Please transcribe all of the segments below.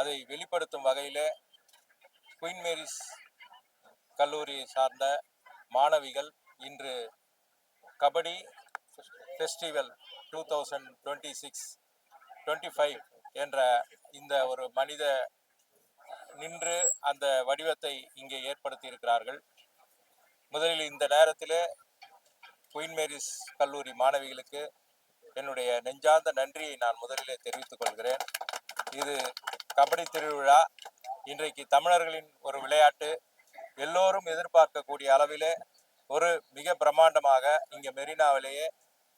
அதை வெளிப்படுத்தும் வகையில் குயின் மேரிஸ் கல்லூரியை சார்ந்த மாணவிகள் இன்று கபடி ஃபெஸ்டிவல் 2026-25 என்ற இந்த ஒரு மனித நின்று அந்த வடிவத்தை இங்கே ஏற்படுத்தி இருக்கிறார்கள். முதலில் இந்த நேரத்தில் குயின் மேரிஸ் கல்லூரி மாணவிகளுக்கு என்னுடைய நெஞ்சார்ந்த நன்றியை நான் முதலிலே தெரிவித்துக் கொள்கிறேன். இது கபடி திருவிழா இன்றைக்கு தமிழர்களின் ஒரு விளையாட்டு, எல்லோரும் எதிர்பார்க்கக்கூடிய அளவிலே ஒரு மிக பிரம்மாண்டமாக இங்கே மெரினாவிலேயே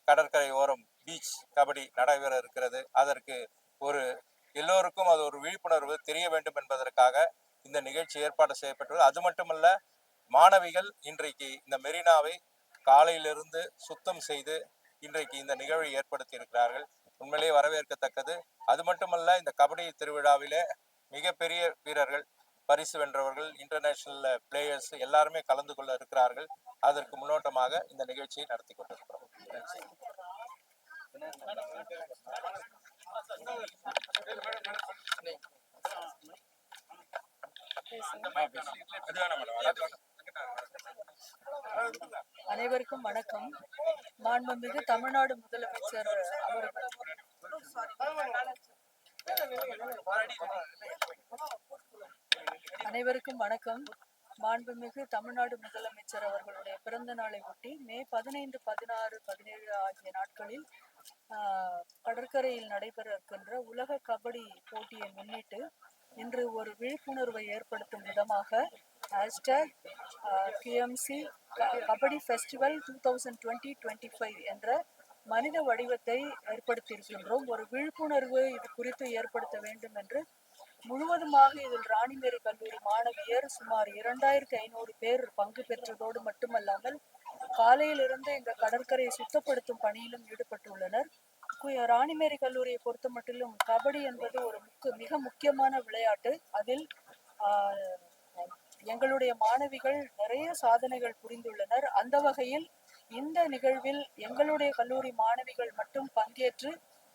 கடற்கரை ஓரம் பீச் கபடி நடைபெற இருக்கிறது. அதற்கு ஒரு எல்லோருக்கும் அது ஒரு விழிப்புணர்வு தெரிய வேண்டும் என்பதற்காக இந்த நிகழ்ச்சி ஏற்பாடு செய்யப்பட்டது. அது மட்டுமல்ல, மாணவிகள் இன்றைக்கு இந்த மெரினாவை காலையிலிருந்து சுத்தம் செய்து இன்றைக்கு இந்த நிகழ்வை ஏற்படுத்தி இருக்கிறார்கள். உண்மையிலேயே வரவேற்கத்தக்கது. அது மட்டுமல்ல, இந்த கபடி திருவிழாவிலே மிகப்பெரிய வீரர்கள், பரிசு வென்றவர்கள், இன்டர்நேஷனல் பிளேயர்ஸ் எல்லாருமே கலந்து கொள்ள இருக்கிறார்கள். அதற்கு முன்னோட்டமாக இந்த நிகழ்ச்சியை நடத்தி கொண்டிருக்கிறோம். அனைவருக்கும் வணக்கம். மாண்புமிகு தமிழ்நாடு முதலமைச்சர் அனைவருக்கும் வணக்கம். மாண்புமிகு தமிழ்நாடு முதலமைச்சர் அவர்களுடைய பிறந்த நாளை ஒட்டி மே 15, 16, 17 ஆகிய நாட்களில் கடற்கரையில் நடைபெற இருக்கின்ற உலக கபடி போட்டியை முன்னிட்டு இன்று ஒரு விழிப்புணர்வை ஏற்படுத்தும் விதமாக #QMC கபடி ஃபெஸ்டிவல் 2020-25 என்ற மனித வடிவத்தை ஏற்படுத்தியிருக்கின்றோம். ஒரு விழிப்புணர்வு இது குறித்து ஏற்படுத்த வேண்டும் என்று முழுவதுமாக இதில் ராணிமேரி கல்லூரி மாணவியர் சுமார் 2500 பேர் பங்கு பெற்றதோடு மட்டுமல்லாமல் காலையிலிருந்து இந்த கடற்கரையை சுத்தப்படுத்தும் பணியிலும் ஈடுபட்டுள்ளனர். ராணிமேரி கல்லூரியை பொறுத்த மட்டிலும் கபடி என்பது ஒரு மிக முக்கியமான விளையாட்டு. அதில் எங்களுடைய மாணவிகள் நிறைய சாதனைகள் புரிந்துள்ளனர். அந்த வகையில் இந்த நிகழ்வில் எங்களுடைய கல்லூரி மாணவிகள் மட்டும் பங்கேற்று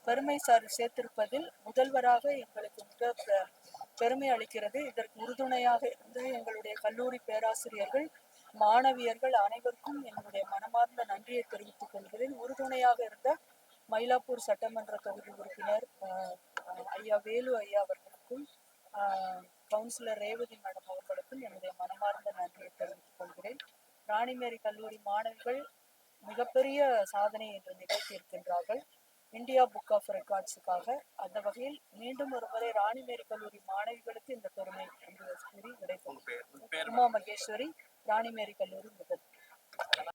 பெருமை சேர்த்திருப்பதில் முதல்வராக எங்களுக்கு மிக பெருமை அளிக்கிறது. இதற்கு உறுதுணையாக இருந்து எங்களுடைய கல்லூரி பேராசிரியர்கள், மாணவியர்கள் அனைவருக்கும் என்னுடைய மனமார்ந்த நன்றியை தெரிவித்துக் கொள்கிறேன். உறுதுணையாக இருந்த மயிலாப்பூர் சட்டமன்ற தொகுதி உறுப்பினர் ஐயா வேலு ஐயா அவர்களுக்கும், கவுன்சிலர் ரேவதி மேடம் அவர்களுக்கும் என்னுடைய மனமார்ந்த நன்றியை தெரிவித்துக் கொள்கிறேன். ராணிமேரி கல்லூரி மாணவிகள் மிகப்பெரிய சாதனை என்று நிகழ்த்தி இருக்கின்றார்கள் இந்தியா புக் ஆஃப் ரெக்கார்ட்ஸுக்காக. அந்த வகையில் மீண்டும் ஒரு முறை ராணிமேரி கல்லூரி மாணவிகளுக்கு இந்த பெருமை என்று கூறி விடைபெறுகிறேன். உமா மகேஸ்வரி, ராணிமேரி கல்லூரி முதல்வர்.